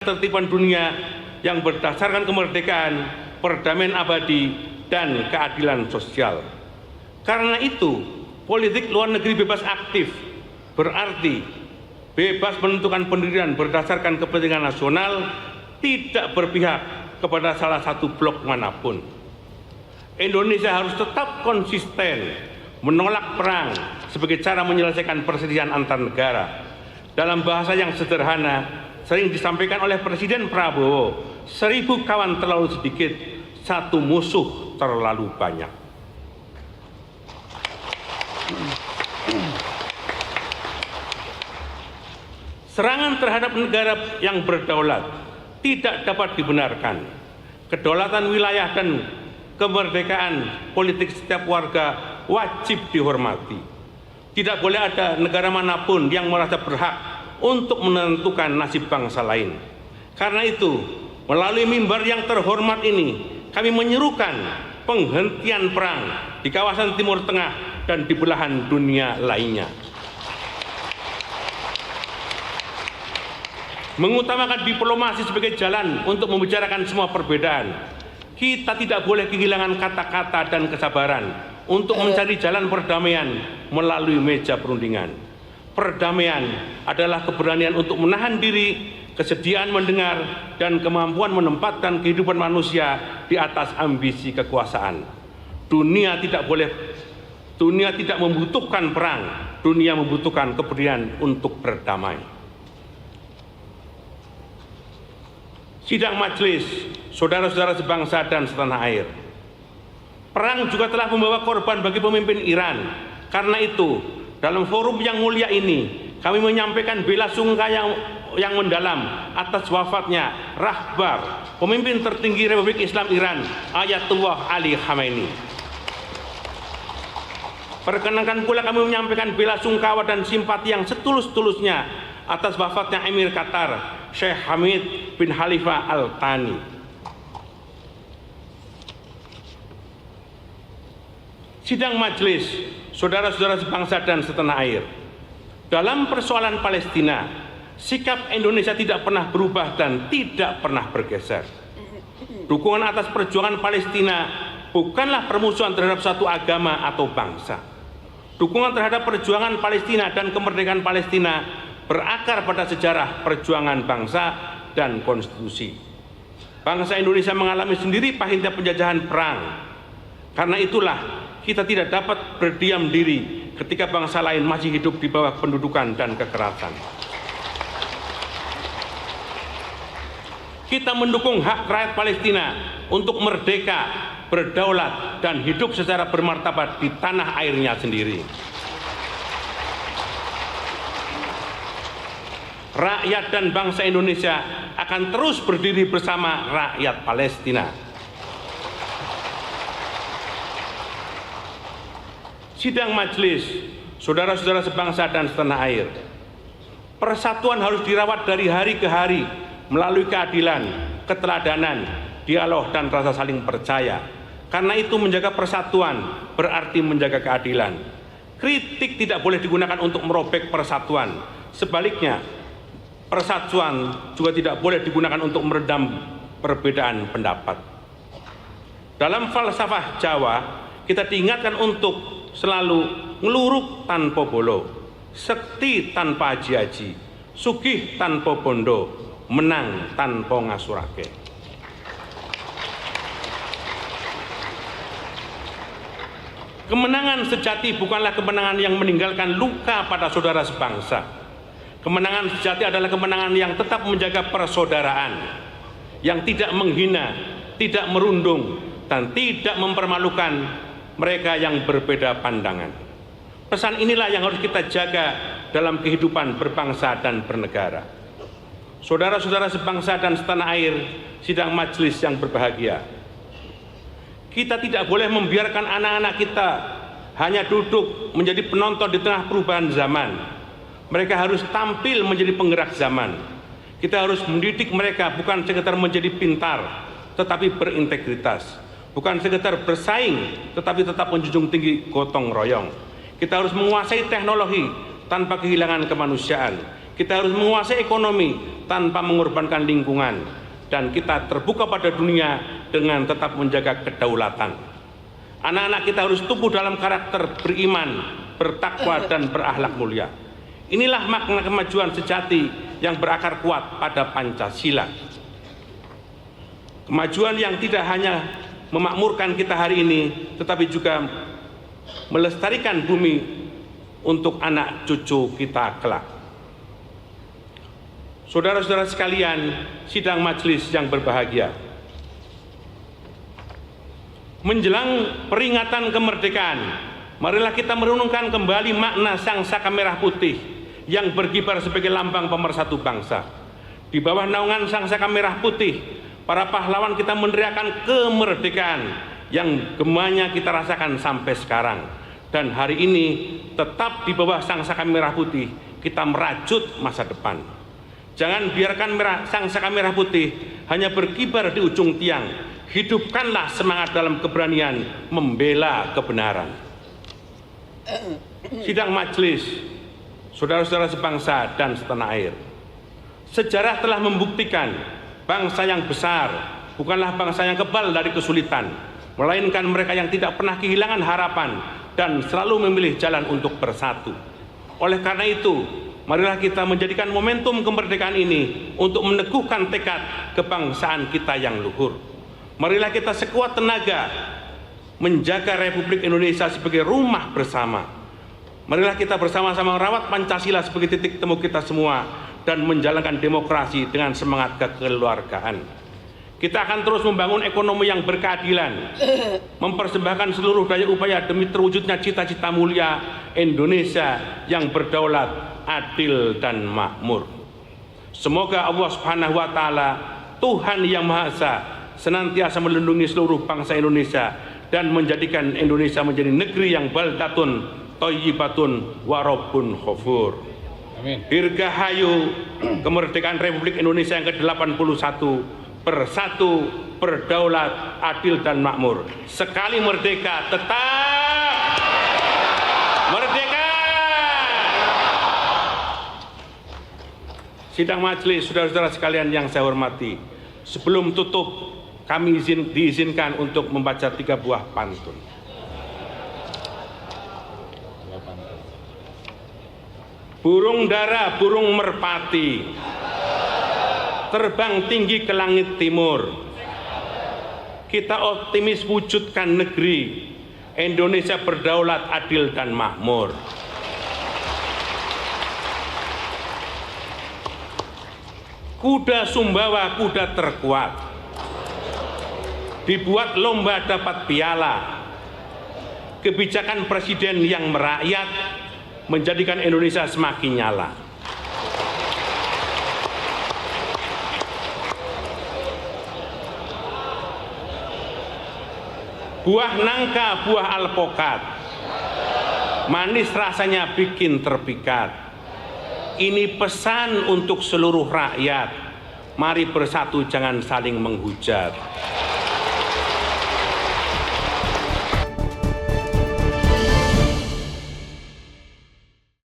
ketertiban dunia yang berdasarkan kemerdekaan, perdamaian abadi, dan keadilan sosial. Karena itu, politik luar negeri bebas aktif berarti bebas menentukan pendirian berdasarkan kepentingan nasional, tidak berpihak kepada salah satu blok manapun. Indonesia harus tetap konsisten menolak perang sebagai cara menyelesaikan perselisihan antar negara. Dalam bahasa yang sederhana, sering disampaikan oleh Presiden Prabowo, 1000 kawan terlalu sedikit, 1 musuh terlalu banyak. Serangan terhadap negara yang berdaulat tidak dapat dibenarkan. Kedaulatan wilayah dan kemerdekaan politik setiap warga wajib dihormati. Tidak boleh ada negara manapun yang merasa berhak untuk menentukan nasib bangsa lain. Karena itu, melalui mimbar yang terhormat ini, kami menyerukan penghentian perang di kawasan Timur Tengah dan di belahan dunia lainnya. Mengutamakan diplomasi sebagai jalan untuk membicarakan semua perbedaan. Kita tidak boleh kehilangan kata-kata dan kesabaran untuk mencari jalan perdamaian melalui meja perundingan. Perdamaian adalah keberanian untuk menahan diri, kesediaan mendengar, dan kemampuan menempatkan kehidupan manusia di atas ambisi kekuasaan. Dunia tidak membutuhkan perang, dunia membutuhkan keberanian untuk berdamai. Sidang majelis, saudara-saudara sebangsa dan setanah air. Perang juga telah membawa korban bagi pemimpin Iran. Karena itu, dalam forum yang mulia ini, kami menyampaikan bela sungkawa yang mendalam atas wafatnya Rahbar, pemimpin tertinggi Republik Islam Iran, Ayatullah Ali Khamenei. Perkenankan pula kami menyampaikan bela sungkawa dan simpati yang setulus-tulusnya atas wafatnya Emir Qatar, Syekh Hamid bin Khalifa Al Thani. Sidang majelis, saudara-saudara sebangsa dan setanah air. Dalam persoalan Palestina, sikap Indonesia tidak pernah berubah dan tidak pernah bergeser. Dukungan atas perjuangan Palestina bukanlah permusuhan terhadap satu agama atau bangsa. Dukungan terhadap perjuangan Palestina dan kemerdekaan Palestina berakar pada sejarah perjuangan bangsa dan konstitusi. Bangsa Indonesia mengalami sendiri pahitnya penjajahan perang. Karena itulah kita tidak dapat berdiam diri ketika bangsa lain masih hidup di bawah pendudukan dan kekerasan. Kita mendukung hak rakyat Palestina untuk merdeka, berdaulat, dan hidup secara bermartabat di tanah airnya sendiri. Rakyat dan bangsa Indonesia akan terus berdiri bersama rakyat Palestina. Sidang majelis, saudara-saudara sebangsa dan setanah air. Persatuan harus dirawat dari hari ke hari melalui keadilan, keteladanan, dialog, dan rasa saling percaya. Karena itu menjaga persatuan berarti menjaga keadilan. Kritik tidak boleh digunakan untuk merobek persatuan. Sebaliknya, persatuan juga tidak boleh digunakan untuk meredam perbedaan pendapat. Dalam falsafah Jawa, kita diingatkan untuk selalu ngeluruk tanpa bolo, sekti tanpa aji-aji, sugih tanpa bondo, menang tanpa ngasurake. Kemenangan sejati bukanlah kemenangan yang meninggalkan luka pada saudara sebangsa. Kemenangan sejati adalah kemenangan yang tetap menjaga persaudaraan, yang tidak menghina, tidak merundung, dan tidak mempermalukan mereka yang berbeda pandangan. Pesan inilah yang harus kita jaga dalam kehidupan berbangsa dan bernegara. Saudara-saudara sebangsa dan setanah air, sidang majelis yang berbahagia. Kita tidak boleh membiarkan anak-anak kita hanya duduk menjadi penonton di tengah perubahan zaman. Mereka harus tampil menjadi penggerak zaman. Kita harus mendidik mereka bukan sekedar menjadi pintar, tetapi berintegritas. Bukan sekedar bersaing, tetapi tetap menjunjung tinggi gotong royong. Kita harus menguasai teknologi tanpa kehilangan kemanusiaan. Kita harus menguasai ekonomi tanpa mengorbankan lingkungan, dan kita terbuka pada dunia dengan tetap menjaga kedaulatan. Anak-anak kita harus tumbuh dalam karakter beriman, bertakwa, dan berakhlak mulia. Inilah makna kemajuan sejati yang berakar kuat pada Pancasila. Kemajuan yang tidak hanya memakmurkan kita hari ini, tetapi juga melestarikan bumi untuk anak cucu kita kelak. Saudara-saudara sekalian, sidang majelis yang berbahagia, menjelang peringatan kemerdekaan, marilah kita merenungkan kembali makna Sangsaka Merah Putih yang berkibar sebagai lambang pemersatu bangsa. Di bawah naungan Sangsaka Merah Putih, para pahlawan kita meneriakan kemerdekaan yang gemanya kita rasakan sampai sekarang. Dan hari ini tetap di bawah Sangsaka Merah Putih kita merajut masa depan. Jangan biarkan Sangsaka Merah Putih hanya berkibar di ujung tiang. Hidupkanlah semangat dalam keberanian membela kebenaran. Sidang majelis, saudara-saudara sebangsa dan setanah air, sejarah telah membuktikan bangsa yang besar bukanlah bangsa yang kebal dari kesulitan, melainkan mereka yang tidak pernah kehilangan harapan dan selalu memilih jalan untuk bersatu. Oleh karena itu, marilah kita menjadikan momentum kemerdekaan ini untuk meneguhkan tekad kebangsaan kita yang luhur. Marilah kita sekuat tenaga menjaga Republik Indonesia sebagai rumah bersama. Marilah kita bersama-sama merawat Pancasila sebagai titik temu kita semua dan menjalankan demokrasi dengan semangat kekeluargaan. Kita akan terus membangun ekonomi yang berkeadilan, mempersembahkan seluruh daya upaya demi terwujudnya cita-cita mulia Indonesia yang berdaulat, adil, dan makmur. Semoga Allah Subhanahu wa Ta'ala, Tuhan yang Maha Esa, senantiasa melindungi seluruh bangsa Indonesia dan menjadikan Indonesia menjadi negeri yang baldatun thayyibatun wa rabbun ghafur. Amin. Dirgahayu kemerdekaan Republik Indonesia yang ke-81, bersatu, berdaulat, adil, dan makmur. Sekali merdeka, tetap merdeka. Sidang majelis, saudara-saudara sekalian yang saya hormati, sebelum tutup kami diizinkan untuk membaca 3 buah pantun. Burung dara, burung merpati, terbang tinggi ke langit timur. Kita optimis wujudkan negeri Indonesia berdaulat, adil, dan makmur. Kuda Sumbawa, kuda terkuat, dibuat lomba dapat piala. Kebijakan presiden yang merakyat menjadikan Indonesia semakin nyala. Buah nangka, buah alpokat, manis rasanya bikin terpikat. Ini pesan untuk seluruh rakyat. Mari bersatu, jangan saling menghujat.